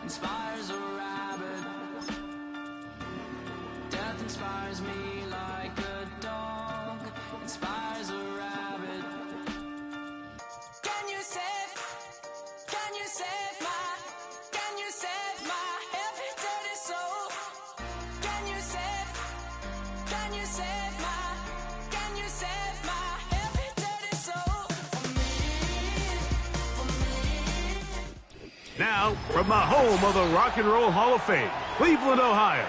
inspires a rabbit. Death inspires me like a dog inspires a rabbit. Can you save my every dirty soul? Can you save my every dirty soul? For me. Now, from the home of the Rock and Roll Hall of Fame, Cleveland, Ohio,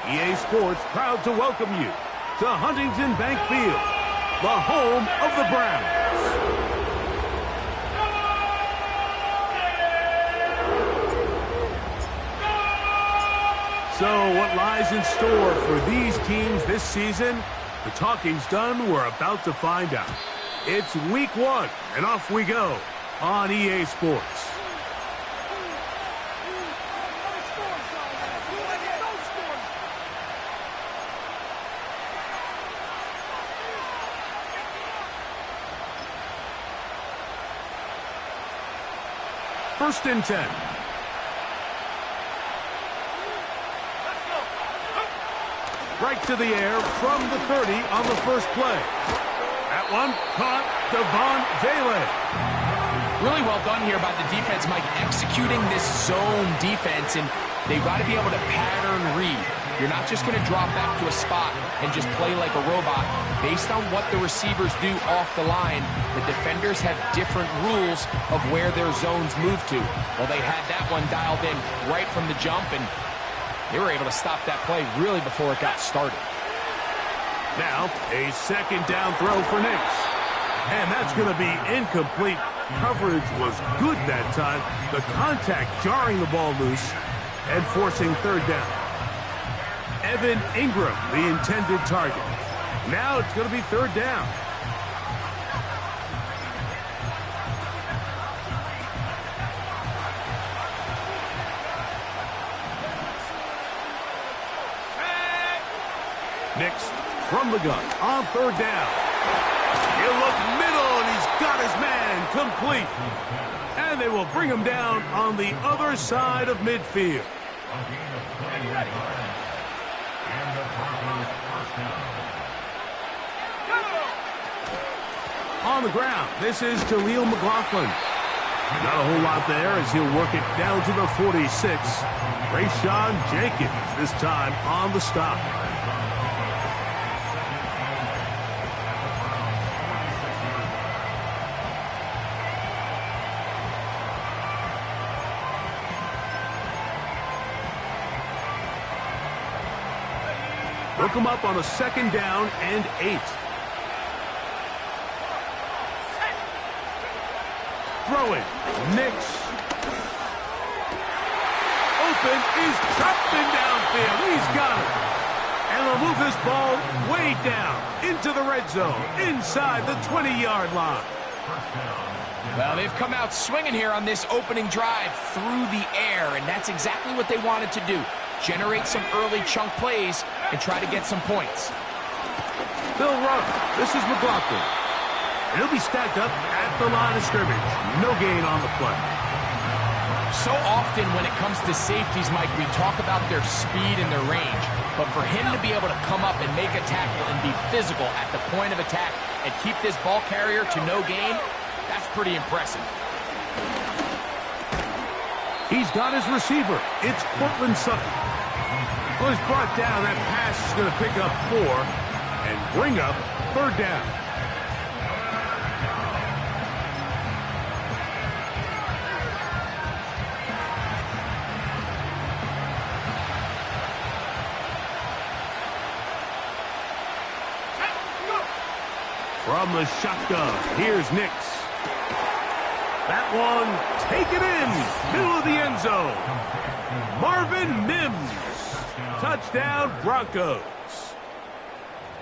EA Sports proud to welcome you to Huntington Bank Field, the home of the Browns. So what lies in store for these teams this season? The talking's done. We're about to find out. It's week 1, and off we go on EA Sports. First and 10. Right to the air from the 30 on the first play. That one caught Devon Vele. Really well done here by the defense, Mike, executing this zone defense, and they've got to be able to pattern read. You're not just going to drop back to a spot and just play like a robot. Based on what the receivers do off the line, the defenders have different rules of where their zones move to. Well, they had that one dialed in right from the jump, and they were able to stop that play really before it got started. Now, a second down throw for Nix. And that's going to be incomplete. Coverage was good that time. The contact jarring the ball loose and forcing third down. Evan Ingram, the intended target. Now it's going to be third down. Nix from the gun on third down. He'll look middle, and he's got his man complete. And they will bring him down on the other side of midfield. On the ground, this is Jaleel McLaughlin. Not a whole lot there as he'll work it down to the 46. Rayshawn Jenkins this time on the stop. Look him up on a second down and 8. Throwing. Nix. Open is chopping downfield. He's got it. And they'll move this ball way down into the red zone, inside the 20-yard line. Well, they've come out swinging here on this opening drive through the air, and that's exactly what they wanted to do. Generate some early chunk plays and try to get some points. Bill Rupp, this is McLaughlin. And he'll be stacked up at the line of scrimmage. No gain on the play. So often when it comes to safeties, Mike, we talk about their speed and their range. But for him to be able to come up and make a tackle and be physical at the point of attack and keep this ball carrier to no gain, that's pretty impressive. He's got his receiver. It's Cortland Sutton. Well, he's brought down. That pass is going to pick up 4 and bring up third down. From the shotgun, here's Nix. That one, take it in, middle of the end zone. Marvin Mims, touchdown Broncos.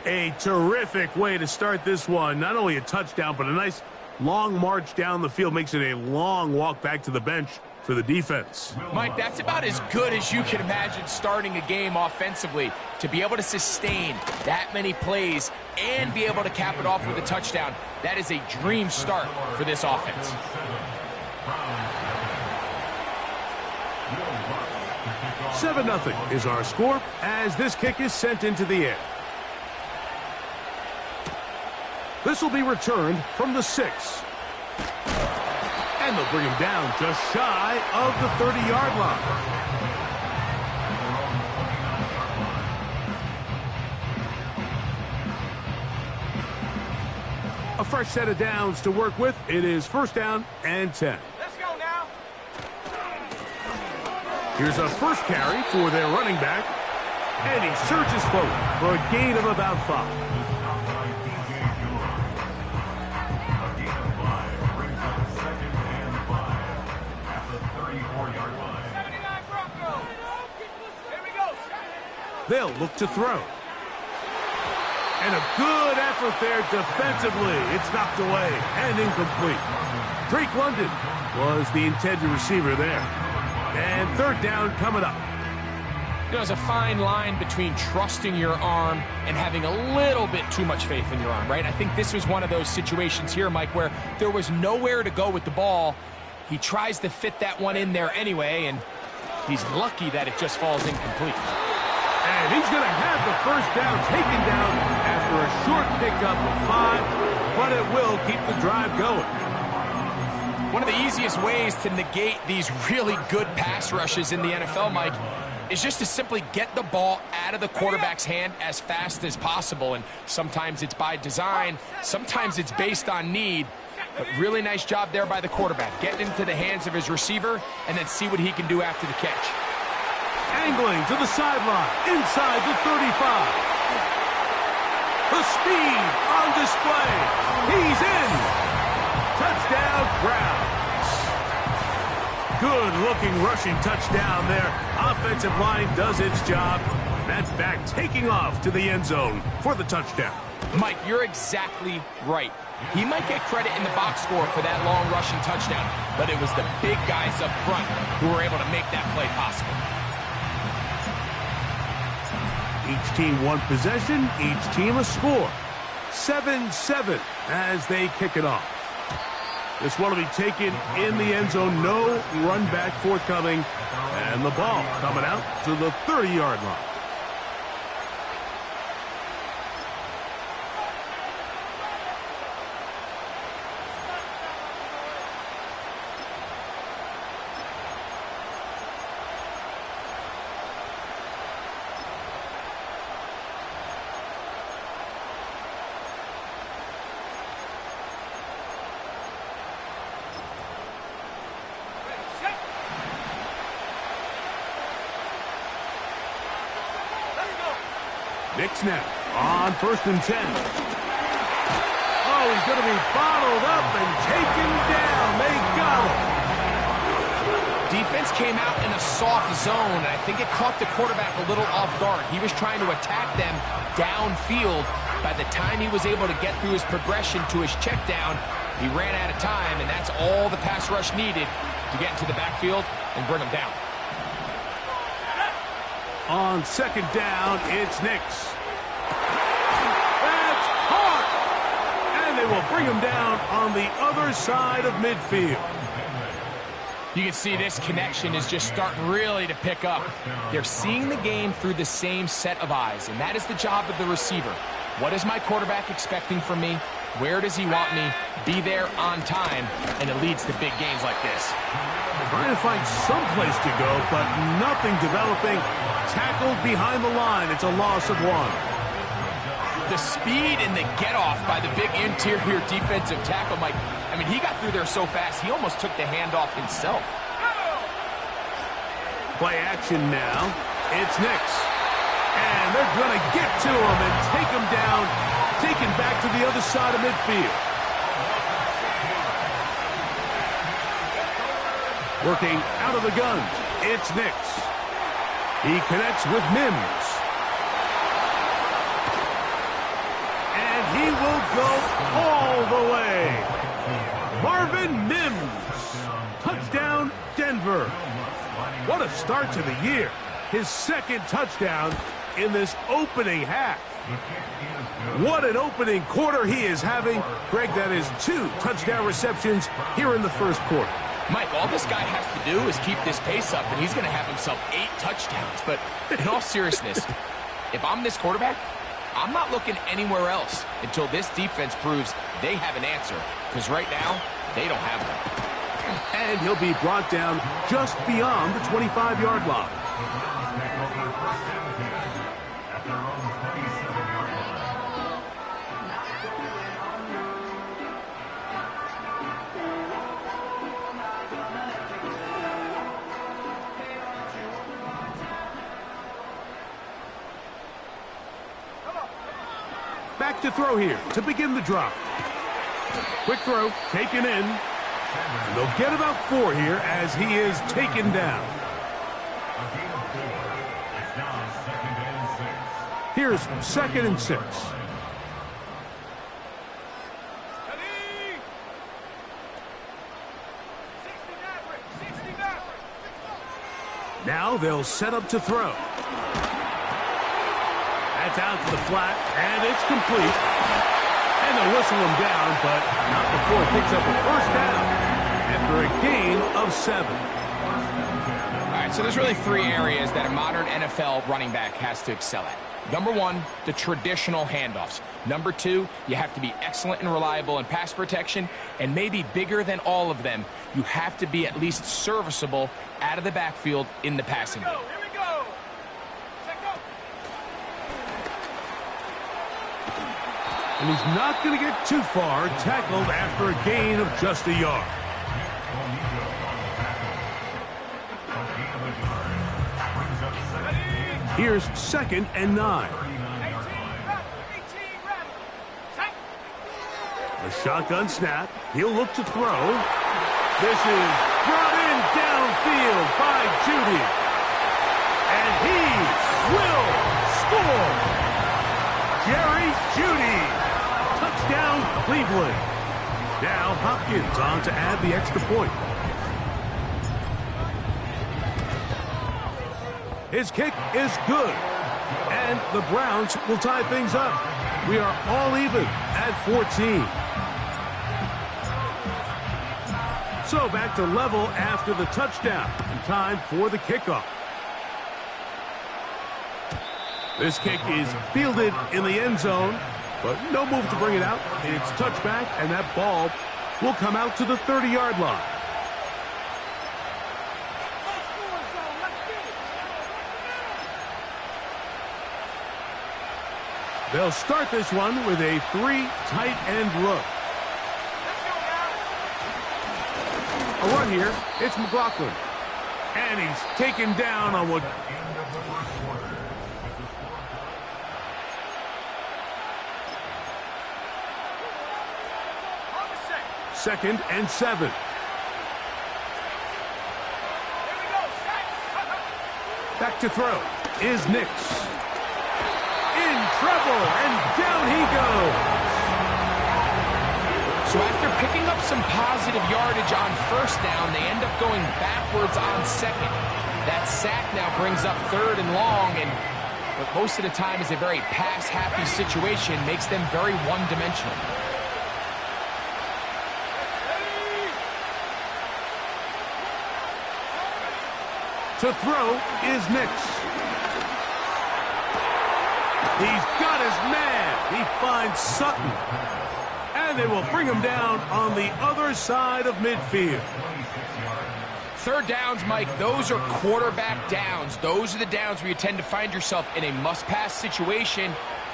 A terrific way to start this one. Not only a touchdown, but a nice long march down the field. Makes it a long walk back to the bench for the defense. Mike, that's about as good as you can imagine starting a game offensively. To be able to sustain that many plays and be able to cap it off with a touchdown, that is a dream start for this offense. 7-0 is our score as this kick is sent into the air. This will be returned from the 6. And they'll bring him down just shy of the 30-yard line. A fresh set of downs to work with. It is 1st down and 10. Let's go now. Here's a first carry for their running back. And he surges forward for a gain of about 5. They'll look to throw. And a good effort there defensively. It's knocked away and incomplete. Drake London was the intended receiver there. And 3rd down coming up. There's a fine line between trusting your arm and having a little bit too much faith in your arm, right? I think this was one of those situations here, Mike, where there was nowhere to go with the ball. He tries to fit that one in there anyway, and he's lucky that it just falls incomplete. And he's going to have the 1st down taken down after a short pickup of 5, but it will keep the drive going. One of the easiest ways to negate these really good pass rushes in the NFL, Mike, is just to simply get the ball out of the quarterback's hand as fast as possible. And sometimes it's by design, sometimes it's based on need. But really nice job there by the quarterback, getting into the hands of his receiver and then see what he can do after the catch. Angling to the sideline, inside the 35. The speed on display. He's in. Touchdown, Browns. Good-looking rushing touchdown there. Offensive line does its job. That's back taking off to the end zone for the touchdown. Mike, you're exactly right. He might get credit in the box score for that long rushing touchdown, but it was the big guys up front who were able to make that play possible. Each team one possession, each team a score. 7-7 as they kick it off. This one will be taken in the end zone. No run back forthcoming. And the ball coming out to the 30-yard line. Knicks now on 1st and 10. Oh, he's going to be bottled up and taken down. They got him. Defense came out in a soft zone, and I think it caught the quarterback a little off guard. He was trying to attack them downfield. By the time he was able to get through his progression to his check down, he ran out of time, and that's all the pass rush needed to get into the backfield and bring him down. On 2nd down, it's Knicks. That's caught! And they will bring him down on the other side of midfield. You can see this connection is just starting really to pick up. They're seeing the game through the same set of eyes, and that is the job of the receiver. What is my quarterback expecting from me? Where does he want me? Be there on time, and it leads to big games like this. Trying to find some place to go, but nothing developing. Tackled behind the line. It's a loss of 1. The speed and the get-off by the big interior defensive tackle, Mike. I mean, he got through there so fast, he almost took the handoff himself. Play action now. It's Knicks. And they're going to get to him and take him down, taken back to the other side of midfield. Working out of the gun, it's Knicks. He connects with Myles. And he will go all the way. Marvin Mims. Touchdown, Denver. What a start to the year. His 2nd touchdown in this opening half. What an opening quarter he is having. Greg, that is 2 touchdown receptions here in the 1st quarter. Mike, all this guy has to do is keep this pace up, and he's going to have himself 8 touchdowns. But in all seriousness, if I'm this quarterback, I'm not looking anywhere else until this defense proves they have an answer, because right now, they don't have one. And he'll be brought down just beyond the 25-yard line. Back to throw here to begin the drive. Quick throw, taken in. And they'll get about 4 here as he is taken down. Here's 2nd and 6. Now they'll set up to throw. That's out to the flat, and it's complete. And they'll whistle him down, but not before he picks up a first down after a gain of 7. All right, so there's really 3 areas that a modern NFL running back has to excel at. Number 1, the traditional handoffs. Number 2, you have to be excellent and reliable in pass protection. And maybe bigger than all of them, you have to be at least serviceable out of the backfield in the passing game. And he's not going to get too far, tackled after a gain of just a yard. Here's 2nd and 9. A shotgun snap. He'll look to throw. This is brought in downfield by Judy. And he will score. Jerry Judy. Touchdown, Cleveland. Now Hopkins on to add the extra point. His kick is good. And the Browns will tie things up. We are all even at 14. So back to level after the touchdown. And time for the kickoff. This kick is fielded in the end zone. But no move to bring it out. It's touchback, and that ball will come out to the 30-yard line. They'll start this one with a 3 tight end look. A run here. It's McLaughlin. And he's taken down on what... 2nd and 7. Back to throw is Nix. In trouble, and down he goes. So after picking up some positive yardage on 1st down, they end up going backwards on 2nd. That sack now brings up 3rd and long, and what most of the time is a very pass-happy situation makes them very one-dimensional. To throw is Nix. He's got his man. He finds Sutton. And they will bring him down on the other side of midfield. 3rd downs, Mike, those are quarterback downs. Those are the downs where you tend to find yourself in a must-pass situation,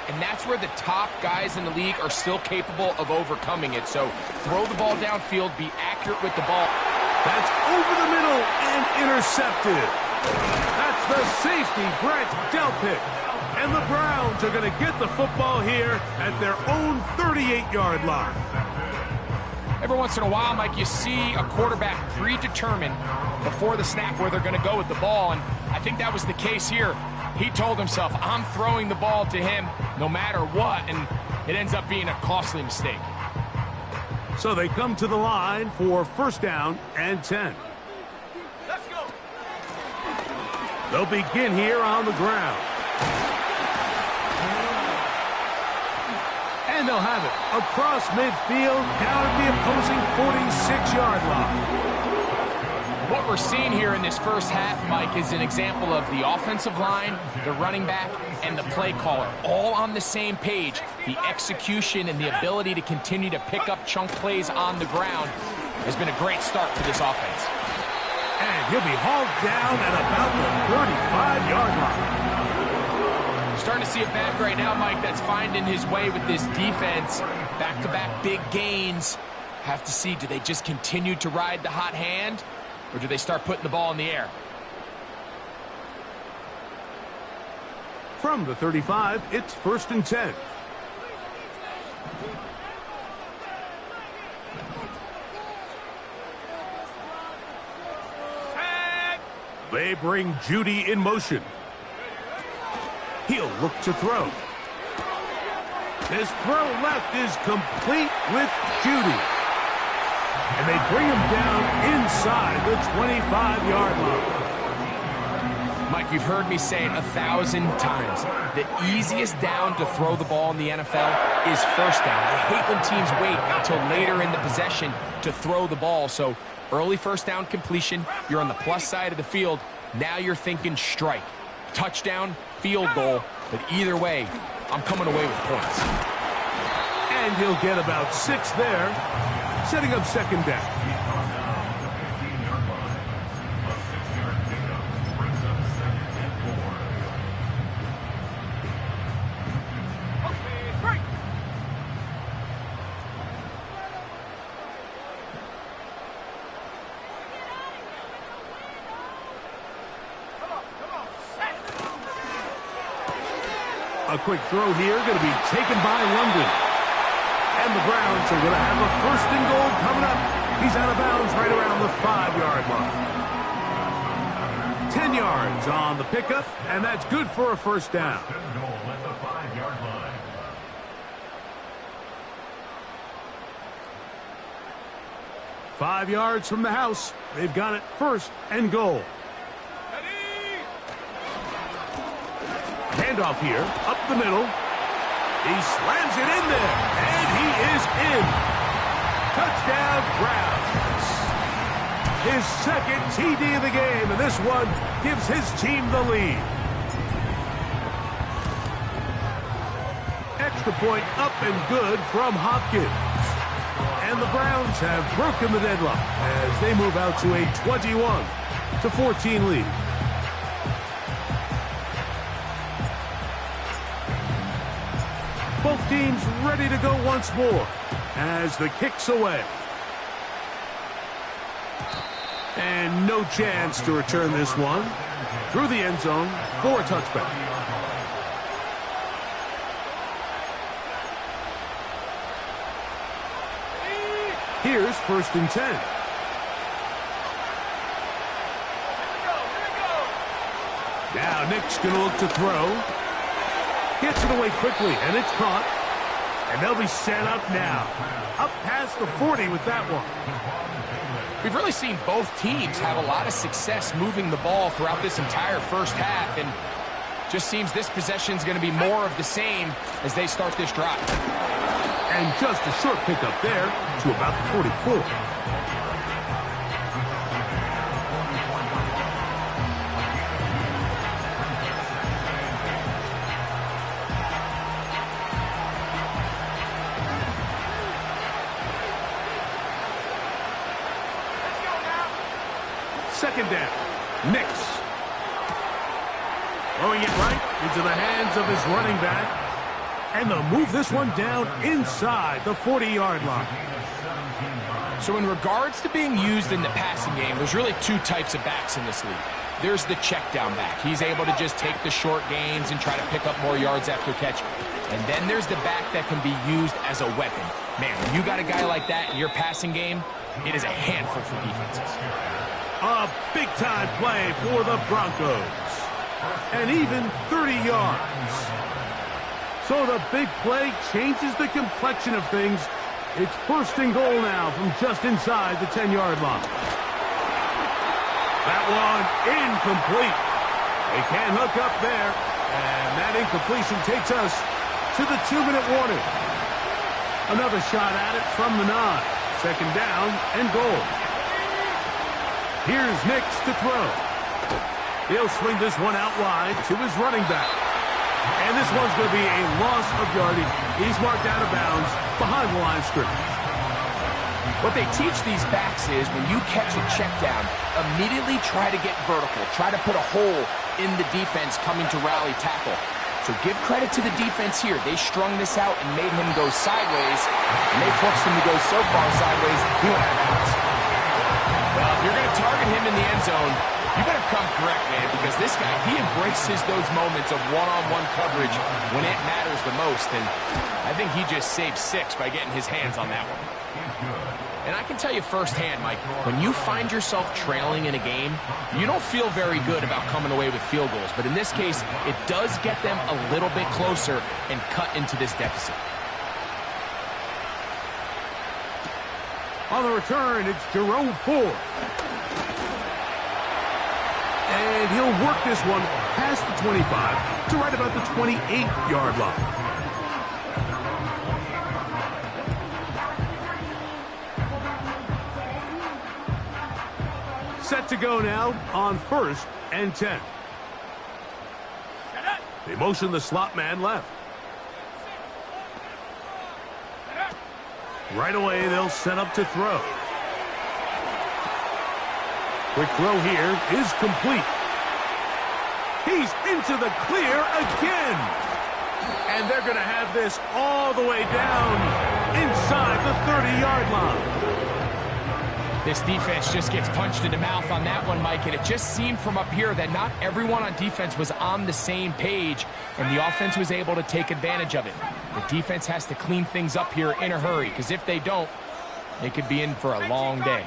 and that's where the top guys in the league are still capable of overcoming it. So throw the ball downfield, be accurate with the ball. That's over the middle and intercepted. That's the safety, Brett Delpit. And the Browns are going to get the football here at their own 38-yard line. Every once in a while, Mike, you see a quarterback predetermine before the snap where they're going to go with the ball, and I think that was the case here. He told himself, I'm throwing the ball to him no matter what, and it ends up being a costly mistake. So they come to the line for 1st down and 10. Let's go. They'll begin here on the ground. And they'll have it across midfield down at the opposing 46-yard line. what we're seeing here in this first half, Mike, is an example of the offensive line, the running back, and the play caller all on the same page. The execution and the ability to continue to pick up chunk plays on the ground has been a great start for this offense. And he'll be hauled down at about the 35-yard line. Starting to see it back right now, Mike, that's finding his way with this defense. Back-to-back big gains. Have to see, do they just continue to ride the hot hand, or do they start putting the ball in the air? From the 35, it's 1st and 10. They bring Judy in motion. He'll look to throw. This throw left is complete with Judy. And they bring him down inside the 25-yard line. Mike, you've heard me say it 1,000 times. The easiest down to throw the ball in the NFL is first down. I hate when teams wait until later in the possession to throw the ball. So early first down completion, you're on the plus side of the field. Now you're thinking strike. Touchdown, field goal. But either way, I'm coming away with points. And he'll get about 6 there, setting up 2nd down. A quick throw here, going to be taken by London. And the Browns are going to have a 1st and goal coming up. He's out of bounds right around the 5-yard line. 10 yards on the pickup, and that's good for a 1st down. 5 yards from the house. They've got it 1st and goal. Handoff here, up the middle. He slams it in there, and he is in. Touchdown, Browns. His 2nd TD of the game, and this one gives his team the lead. Extra point up and good from Hopkins. And the Browns have broken the deadlock as they move out to a 21-14 lead. Both teams ready to go once more as the kick's away. And no chance to return this one. Through the end zone for a touchback. Here's 1st and 10. Now Nick's going to look to throw. Gets it away quickly, and it's caught. And they'll be set up now. Up past the 40 with that one. We've really seen both teams have a lot of success moving the ball throughout this entire first half, and just seems this possession is going to be more of the same as they start this drive. And just a short pickup there to about the 44. Second down. Nix. Throwing it right into the hands of his running back. And they'll move this one down inside the 40-yard line. So in regards to being used in the passing game, there's really 2 types of backs in this league. There's the check down back. He's able to just take the short gains and try to pick up more yards after catch. And then there's the back that can be used as a weapon. Man, when you got a guy like that in your passing game, it is a handful for defenses. A big-time play for the Broncos. And even 30 yards. So the big play changes the complexion of things. It's 1st and goal now from just inside the 10-yard line. That one incomplete. They can't hook up there. And that incompletion takes us to the 2-minute warning. Another shot at it from the 9. 2nd down and goal. Here's Nix to throw. He'll swing this one out wide to his running back. And this one's going to be a loss of yardage. He's marked out of bounds behind the line of scrimmage. What they teach these backs is when you catch a check down, immediately try to get vertical. Try to put a hole in the defense coming to rally tackle. So give credit to the defense here. They strung this out and made him go sideways, and they forced him to go so far sideways, he went out of bounds. Well, if you're going to target him in the end zone, you better come correct, man, because this guy, he embraces those moments of one-on-one coverage when it matters the most, and I think he just saved 6 by getting his hands on that one. And I can tell you firsthand, Mike, when you find yourself trailing in a game, you don't feel very good about coming away with field goals. But in this case, it does get them a little bit closer and cut into this deficit. On the return, it's Jerome Ford. And he'll work this one past the 25 to right about the 28-yard line. Set to go now on 1st and 10. They motion the slot man left. Right away, they'll set up to throw. Quick throw here is complete. He's into the clear again. And they're going to have this all the way down inside the 30-yard line. This defense just gets punched in the mouth on that one, Mike, and it just seemed from up here that not everyone on defense was on the same page, and the offense was able to take advantage of it. The defense has to clean things up here in a hurry, because if they don't, they could be in for a long day.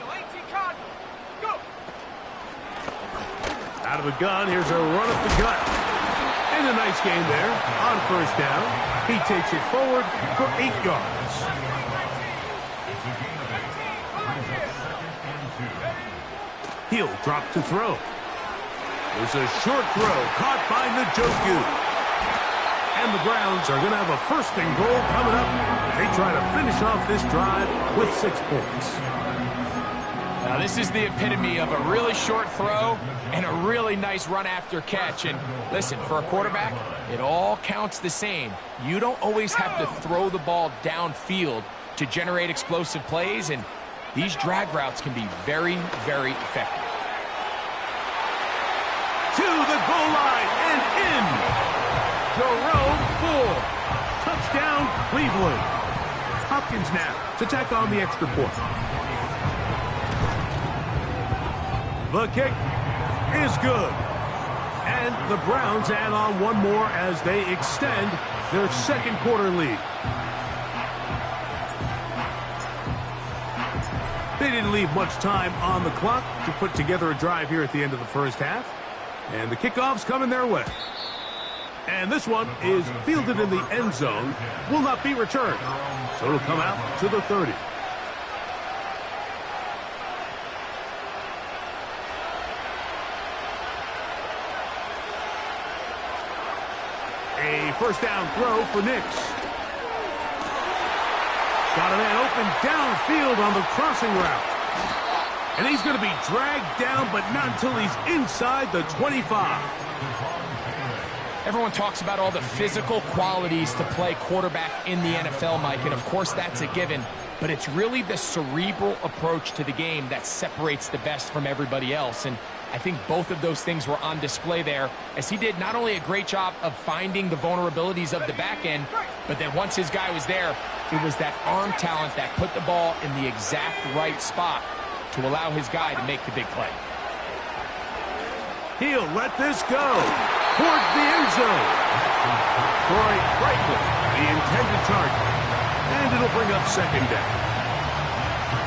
Out of a gun, here's a run up the gut. And a nice game there on 1st down. He takes it forward for 8 yards. He'll drop to throw. There's a short throw caught by Njoku. And the Browns are going to have a 1st and goal coming up. They try to finish off this drive with 6 points. Now this is the epitome of a really short throw and a really nice run after catch. And listen, for a quarterback, it all counts the same. You don't always have to throw the ball downfield to generate explosive plays, and these drag routes can be very, very effective. To the goal line and in. Jerome Ford. Touchdown, Cleveland. Hopkins now to tack on the extra point. The kick is good. And the Browns add on one more as they extend their 2nd quarter lead. They didn't leave much time on the clock to put together a drive here at the end of the 1st half. And the kickoff's coming their way. And this one is fielded in the end zone. Will not be returned. So it'll come out to the 30. A 1st down throw for Nix. Got a man open downfield on the crossing route. And he's going to be dragged down, but not until he's inside the 25. Everyone talks about all the physical qualities to play quarterback in the NFL, Mike, and of course that's a given. But it's really the cerebral approach to the game that separates the best from everybody else. And I think both of those things were on display there, as he did not only a great job of finding the vulnerabilities of the back end, but then once his guy was there, it was that arm talent that put the ball in the exact right spot to allow his guy to make the big play. He'll let this go towards the end zone. Troy Franklin, the intended target. And it'll bring up 2nd down.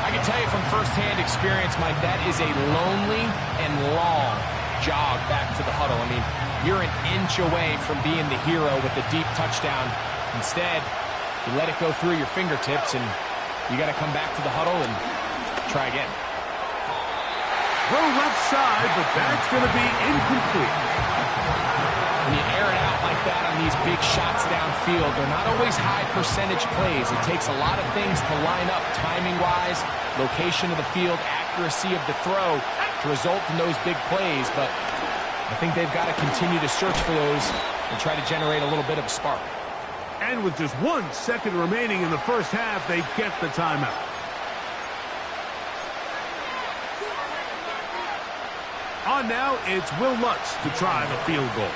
I can tell you from firsthand experience, Mike, that is a lonely and long jog back to the huddle. I mean, you're an inch away from being the hero with the deep touchdown. Instead, you let it go through your fingertips, and you got to come back to the huddle and try again. Throw left side, but that's going to be incomplete. When you air it out like that on these big shots downfield, they're not always high percentage plays. It takes a lot of things to line up timing-wise, location of the field, accuracy of the throw to result in those big plays, but I think they've got to continue to search for those and try to generate a little bit of a spark. And with just 1 second remaining in the first half, they get the timeout. On now, it's Will Lutz to try the field goal.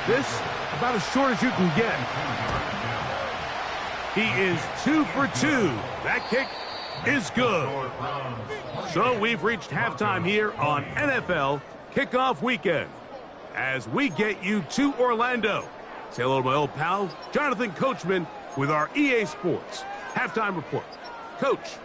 This, about as short as you can get. He is 2 for 2. That kick is good. So we've reached halftime here on NFL Kickoff Weekend. As we get you to Orlando. Say hello to my old pal, Jonathan Coachman, with our EA Sports Halftime Report. Coach,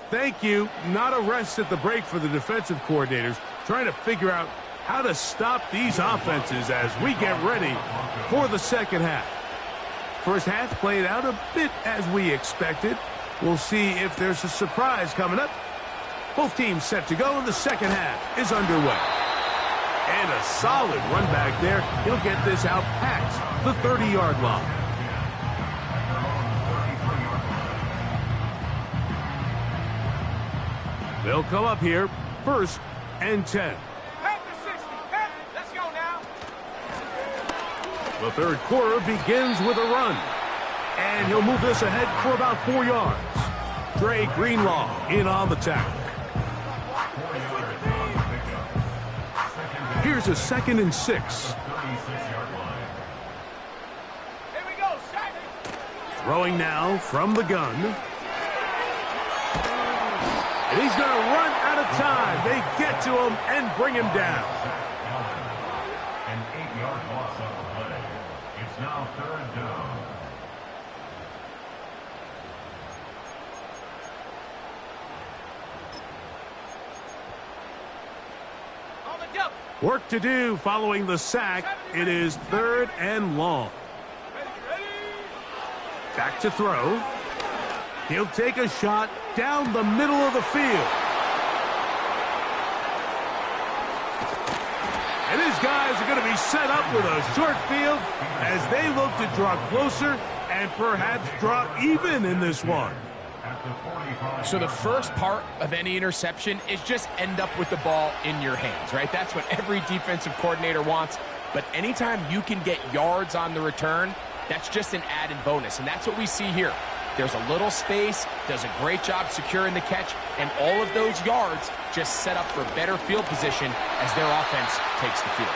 thank you. Not a rest at the break for the defensive coordinators, trying to figure out how to stop these offenses as we get ready for the second half. First half played out a bit as we expected. We'll see if there's a surprise coming up. Both teams set to go, and the second half is underway. And a solid run back there. He'll get this out past the 30-yard line. They'll come up here, 1st and 10. Let's go now. The third quarter begins with a run. And he'll move this ahead for about 4 yards. Dre Greenlaw in on the tackle. Here's a 2nd and 6. Here we go, Shaq. Throwing now from the gun. And he's going to run out of time. They get to him and bring him down. An 8-yard loss on the play. It's now 3rd down. Work to do following the sack. It is 3rd and long. Back to throw. He'll take a shot down the middle of the field. And his guys are going to be set up with a short field as they look to draw closer and perhaps draw even in this one. So the first part of any interception is just end up with the ball in your hands, right? That's what every defensive coordinator wants. But anytime you can get yards on the return, that's just an added bonus. And that's what we see here. There's a little space, does a great job securing the catch, and all of those yards just set up for better field position as their offense takes the field.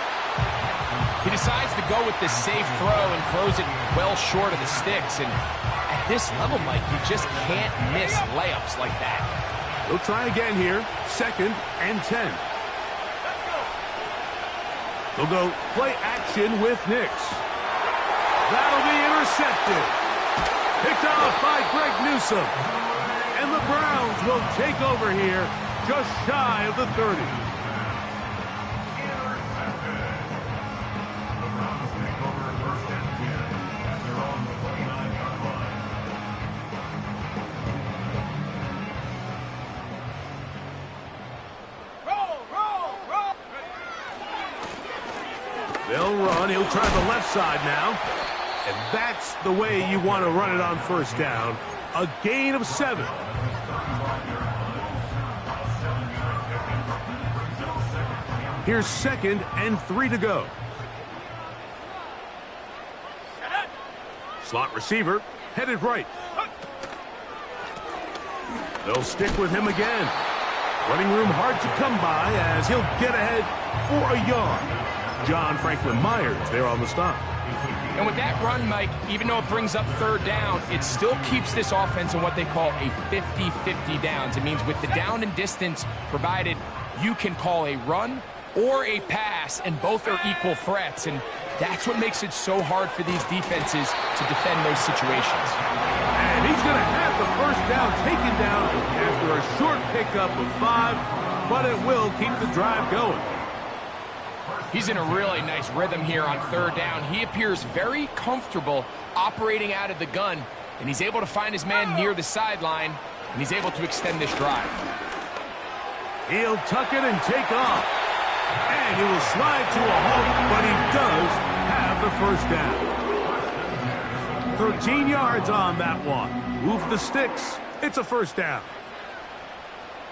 He decides to go with this safe throw and throws it well short of the sticks. And at this level, Mike, you just can't miss layups like that. We'll try again here. 2nd and 10. They'll go play action with Nix. That'll be intercepted. Picked off by Greg Newsome. And the Browns will take over here just shy of the 30. They'll run. He'll try the left side now. And that's the way you want to run it on 1st down. A gain of 7. Here's 2nd and 3 to go. Slot receiver headed right. They'll stick with him again. Running room hard to come by as he'll get ahead for a yard. John Franklin Myers there on the stop. And with that run, Mike, even though it brings up 3rd down, it still keeps this offense in what they call a 50-50 downs. It means with the down and distance provided, you can call a run or a pass, and both are equal threats. And that's what makes it so hard for these defenses to defend those situations. And he's going to have the 1st down taken down after a short pickup of 5, but it will keep the drive going. He's in a really nice rhythm here on 3rd down. He appears very comfortable operating out of the gun, and he's able to find his man near the sideline, and he's able to extend this drive. He'll tuck it and take off. And he will slide to a halt, but he does have the 1st down. 13 yards on that one. Move the sticks. It's a first down.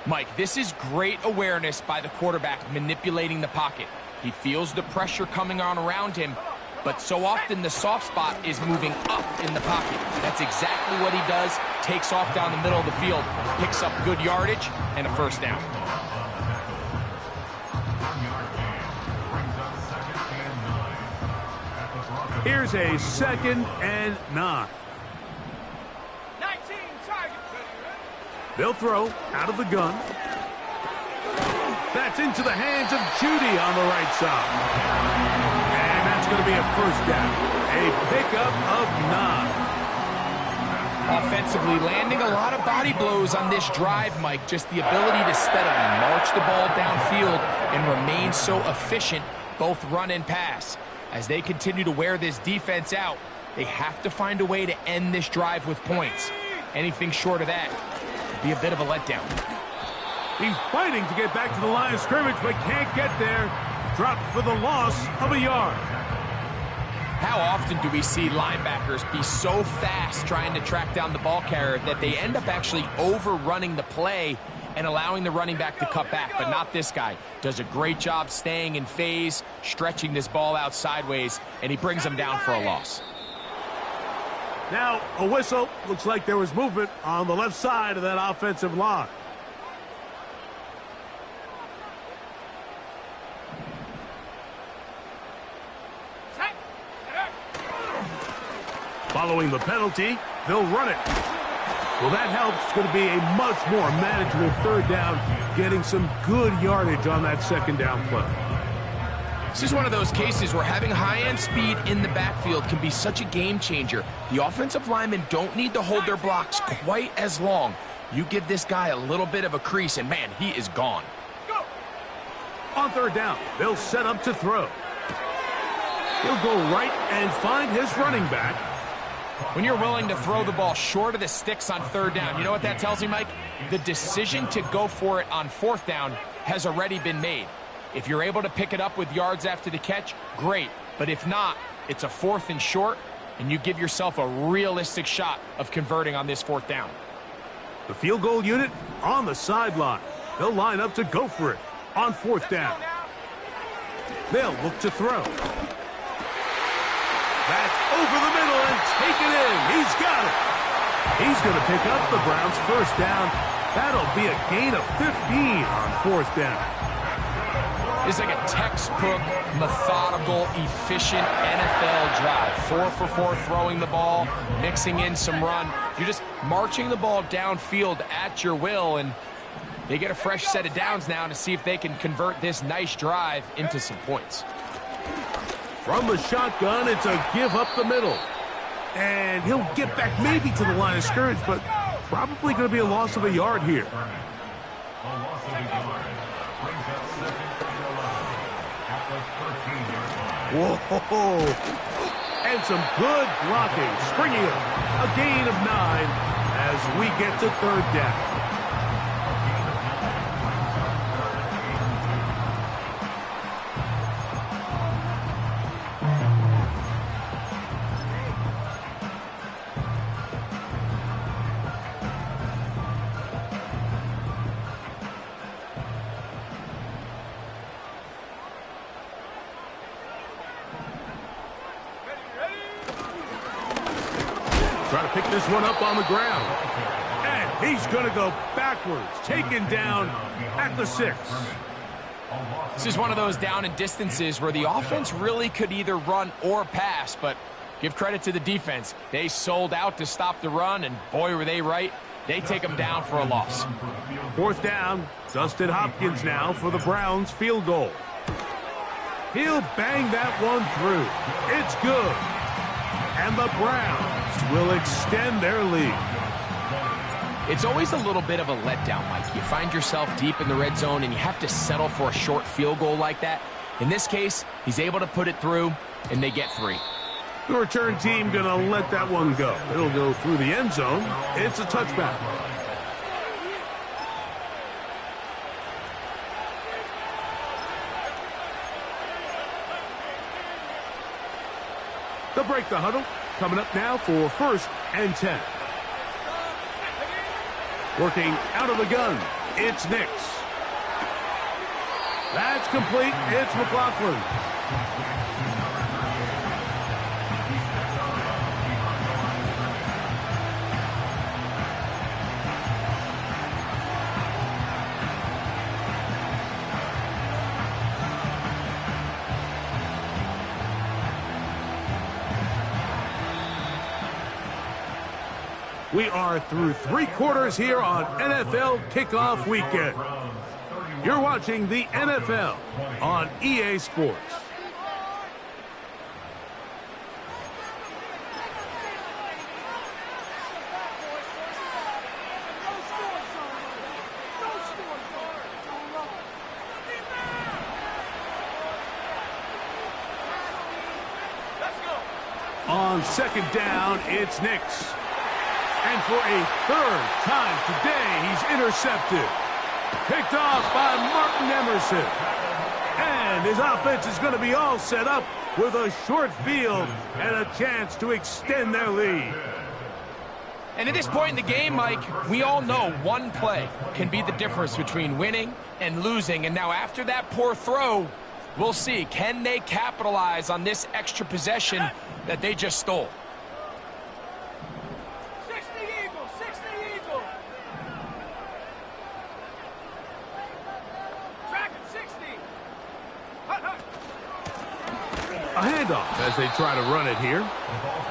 Mike, this is great awareness by the quarterback manipulating the pocket. He feels the pressure coming on around him, but so often the soft spot is moving up in the pocket. That's exactly what he does. Takes off down the middle of the field, picks up good yardage, and a first down. Here's a 2nd and 9. 19, target. They'll throw out of the gun. That's into the hands of Judy on the right side. And that's going to be a first down. A pickup of 9. Offensively, landing a lot of body blows on this drive, Mike. Just the ability to steadily march the ball downfield and remain so efficient, both run and pass. As they continue to wear this defense out, they have to find a way to end this drive with points. Anything short of that would be a bit of a letdown. He's fighting to get back to the line of scrimmage, but can't get there. Dropped for the loss of a yard. How often do we see linebackers be so fast trying to track down the ball carrier that they end up actually overrunning the play and allowing the running back to cut back? But not this guy. Does a great job staying in phase, stretching this ball out sideways, and he brings them down for a loss. Now a whistle. Looks like there was movement on the left side of that offensive line. Following the penalty, they'll run it. Well, that helps. It's going to be a much more manageable third down, getting some good yardage on that second down play. This is one of those cases where having high-end speed in the backfield can be such a game changer. The offensive linemen don't need to hold their blocks quite as long. You give this guy a little bit of a crease, and man, he is gone. On third down, they'll set up to throw. He'll go right and find his running back. When you're willing to throw the ball short of the sticks on third down, you know what that tells me, Mike? The decision to go for it on fourth down has already been made. If you're able to pick it up with yards after the catch, great. But if not, it's a 4th and short, and you give yourself a realistic shot of converting on this fourth down. The field goal unit on the sideline. They'll line up to go for it on fourth down. They'll look to throw. That's over the middle and taken in. He's got it. He's going to pick up the Browns' first down. That'll be a gain of 15 on fourth down. It's like a textbook, methodical, efficient NFL drive. 4 for 4 throwing the ball, mixing in some run. You're just marching the ball downfield at your will, and they get a fresh set of downs now to see if they can convert this nice drive into some points. From the shotgun, it's a give up the middle. And he'll get back maybe to the line of scrimmage, but probably going to be a loss of a yard here. Whoa! And some good blocking, springing up. A gain of 9 as we get to third down. Try to pick this one up on the ground. And he's going to go backwards, taken down at the 6. This is one of those down and distances where the offense really could either run or pass, but give credit to the defense. They sold out to stop the run, and boy, were they right. They take them down for a loss. Fourth down, Dustin Hopkins now for the Browns field goal. He'll bang that one through. It's good. And the Browns will extend their lead. It's always a little bit of a letdown, Mike. You find yourself deep in the red zone and you have to settle for a short field goal like that. In this case, he's able to put it through, and they get 3. The return team going to let that one go. It'll go through the end zone. It's a touchback. They'll break the huddle. Coming up now for 1st and 10. Working out of the gun, it's Nix. That's complete. It's McLaughlin. We are through 3 quarters here on NFL Kickoff Weekend. You're watching the NFL on EA Sports. On second down, it's Nix. And for a 3rd time today, he's intercepted. Picked off by Martin Emerson. And his offense is going to be all set up with a short field and a chance to extend their lead. And at this point in the game, Mike, we all know one play can be the difference between winning and losing. And now after that poor throw, we'll see, can they capitalize on this extra possession that they just stole? A handoff as they try to run it here.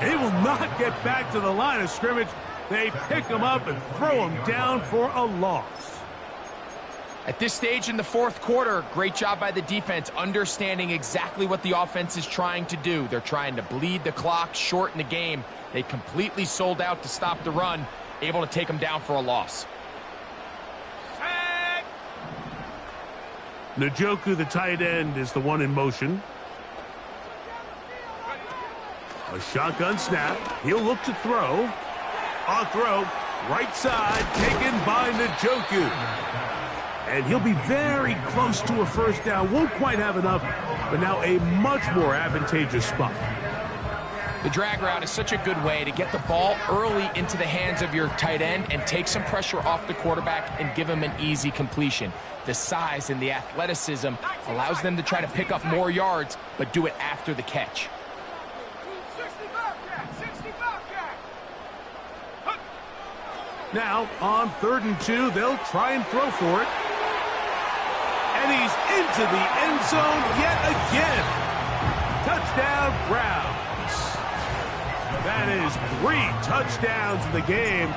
They will not get back to the line of scrimmage. They pick him up and throw him down for a loss. At this stage in the 4th quarter, great job by the defense understanding exactly what the offense is trying to do. They're trying to bleed the clock, shorten the game. They completely sold out to stop the run, able to take them down for a loss. Njoku, the tight end, is the one in motion. A shotgun snap. He'll look to throw. A throw. Right side taken by Njoku. And he'll be very close to a first down. Won't quite have enough, but now a much more advantageous spot. The drag route is such a good way to get the ball early into the hands of your tight end and take some pressure off the quarterback and give him an easy completion. The size and the athleticism allows them to try to pick up more yards, but do it after the catch. Now, on 3rd and 2, they'll try and throw for it. And he's into the end zone yet again. Touchdown, Browns. That is 3 touchdowns in the game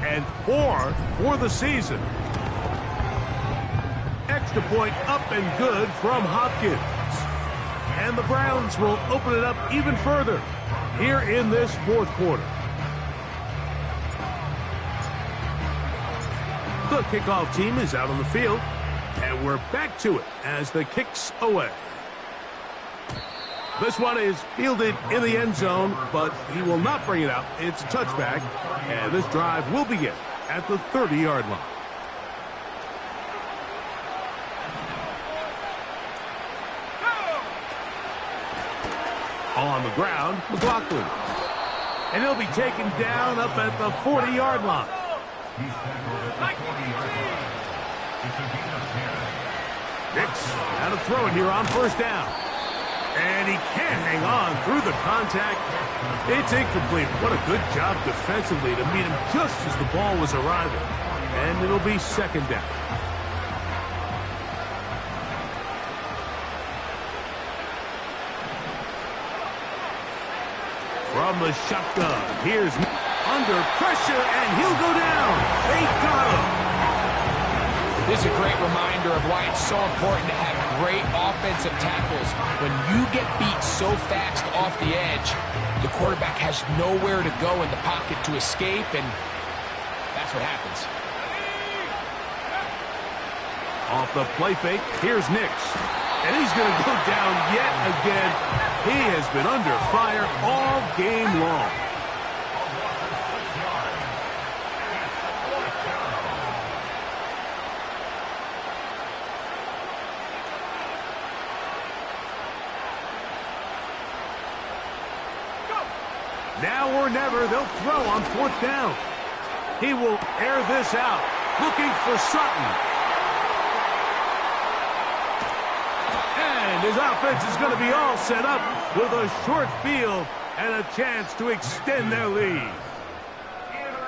and 4 for the season. Extra point up and good from Hopkins. And the Browns will open it up even further here in this 4th quarter. The kickoff team is out on the field, and we're back to it as the kick's away. This one is fielded in the end zone, but he will not bring it out. It's a touchback, and this drive will begin at the 30-yard line. On the ground, McLaughlin. And he'll be taken down up at the 40-yard line. Nix out of throw it here on 1st down. And he can't hang on through the contact. It's incomplete. What a good job defensively to meet him just as the ball was arriving. And it'll be 2nd down. From the shotgun, here's under pressure, and he'll go down. They got him. This is a great reminder of why it's so important to have great offensive tackles. When you get beat so fast off the edge, the quarterback has nowhere to go in the pocket to escape, and that's what happens. Off the play fake, here's Nix. And he's going to go down yet again. He has been under fire all game long. Now or never, they'll throw on 4th down. He will air this out, looking for Sutton. And his offense is going to be all set up with a short field and a chance to extend their lead.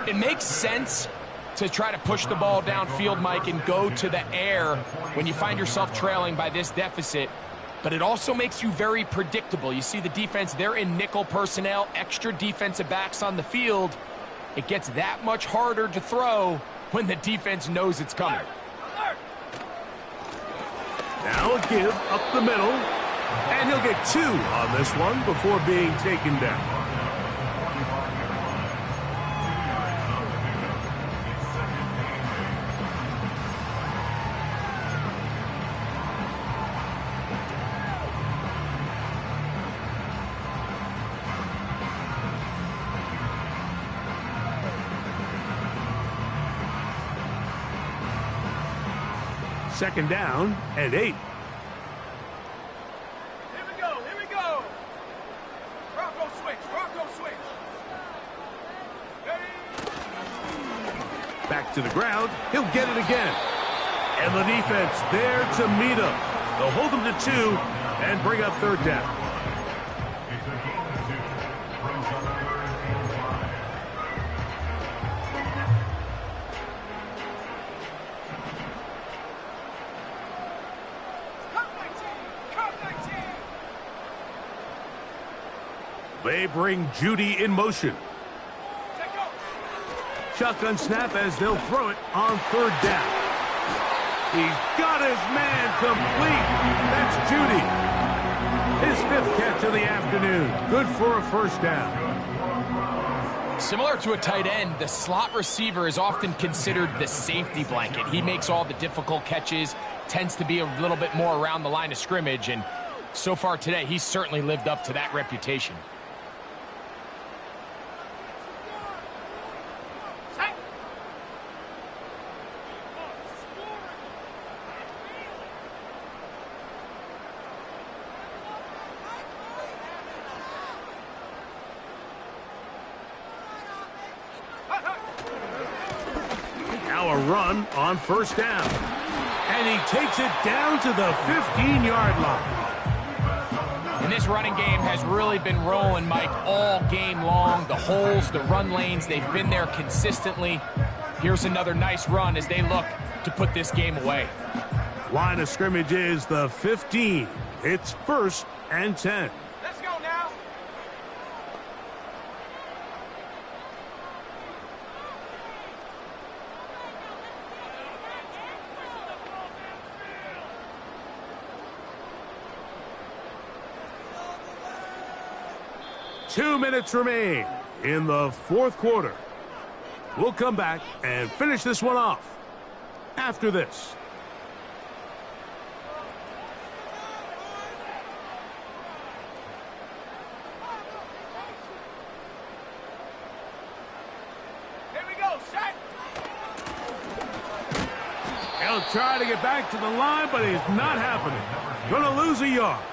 It makes sense to try to push the ball downfield, Mike, and go to the air when you find yourself trailing by this deficit. But it also makes you very predictable. You see the defense, they're in nickel personnel, extra defensive backs on the field. It gets that much harder to throw when the defense knows it's coming. Now a give up the middle, and he'll get 2 on this one before being taken down. Second down and 8. Here we go, here we go. Bronco switch. Ready? Back to the ground. He'll get it again. And the defense there to meet him. They'll hold him to 2 and bring up third down. It's a gain of 2. Brings up a 3rd and 5. They bring Judy in motion. Shotgun snap as they'll throw it on third down. He's got his man complete. That's Judy. His 5th catch of the afternoon. Good for a first down. Similar to a tight end, the slot receiver is often considered the safety blanket. He makes all the difficult catches, tends to be a little bit more around the line of scrimmage, and so far today, he's certainly lived up to that reputation. Now a run on first down. And he takes it down to the 15-yard line. And this running game has really been rolling, Mike, all game long. The holes, the run lanes, they've been there consistently. Here's another nice run as they look to put this game away. Line of scrimmage is the 15. It's 1st and 10. Let's go now. Two minutes remain in the 4th quarter. We'll come back and finish this one off after this. Here we go, set. He'll try to get back to the line, but it's not happening. Gonna lose a yard.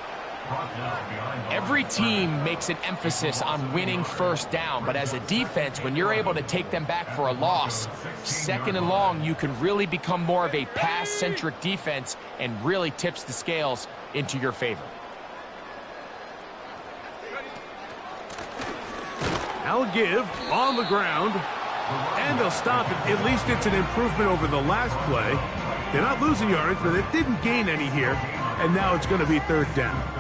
Every team makes an emphasis on winning first down, but as a defense, when you're able to take them back for a loss, 2nd and long, you can really become more of a pass-centric defense and really tips the scales into your favor. Now a give on the ground, and they'll stop it. At least it's an improvement over the last play. They're not losing yards, but they didn't gain any here, and now it's going to be 3rd down.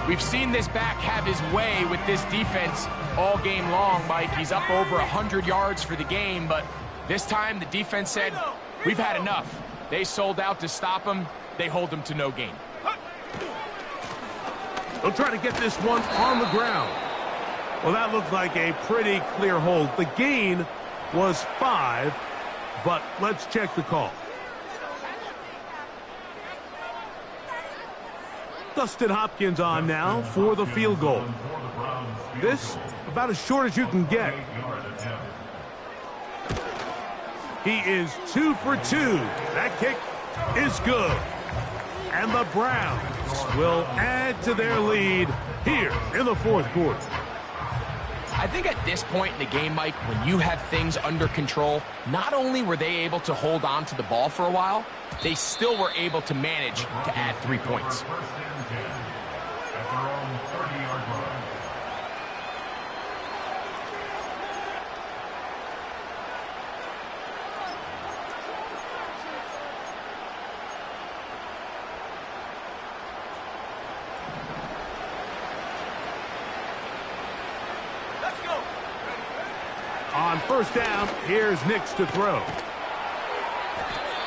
We've seen this back have his way with this defense all game long, Mike. He's up over 100 yards for the game, but this time the defense said, we've had enough. They sold out to stop him. They hold him to no gain. They'll try to get this one on the ground. Well, that looked like a pretty clear hold. The gain was 5, but let's check the call. Dustin Hopkins on now for the field goal. This about as short as you can get. He is 2 for 2. That kick is good. And the Browns will add to their lead here in the 4th quarter. I I think at this point in the game, Mike, when you have things under control, not only were they able to hold on to the ball for a while, they still were able to manage to add 3 points. First and 10 at their own 30-yard line. Let's go. On first down, here's Nix to throw.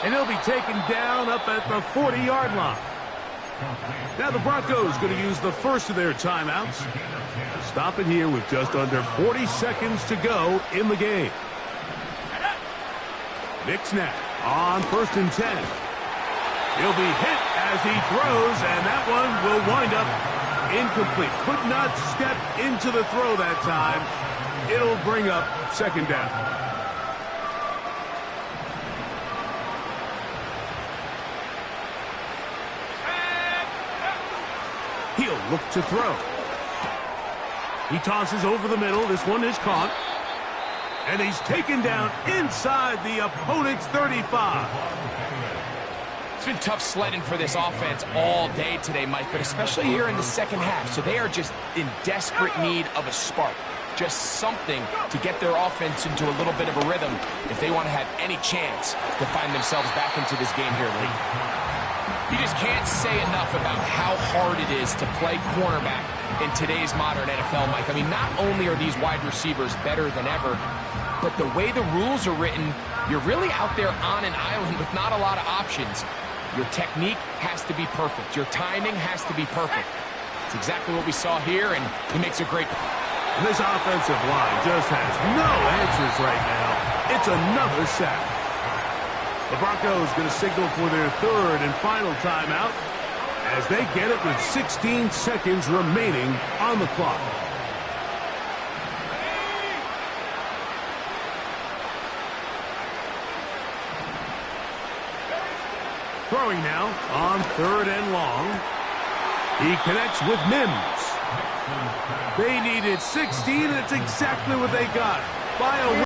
And he'll be taken down up at the 40-yard line. Now the Broncos going to use the first of their timeouts to stop it here with just under 40 seconds to go in the game. Nix now on first and 10. He'll be hit as he throws, and that one will wind up incomplete. Could not step into the throw that time. It'll bring up second down. He'll look to throw. He tosses over the middle. This one is caught. And he's taken down inside the opponent's 35. It's been tough sledding for this offense all day today, Mike, but especially here in the second half. So they are just in desperate need of a spark. Just something to get their offense into a little bit of a rhythm if they want to have any chance to find themselves back into this game here late. You just can't say enough about how hard it is to play cornerback in today's modern NFL, Mike. I mean, not only are these wide receivers better than ever, but the way the rules are written, you're really out there on an island with not a lot of options. Your technique has to be perfect. Your timing has to be perfect. It's exactly what we saw here, and he makes a great... And this offensive line just has no answers right now. It's another sack. The Broncos going to signal for their third and final timeout as they get it with 16 seconds remaining on the clock. Throwing now on third and long. He connects with Myles. They needed 16, and it's exactly what they got by a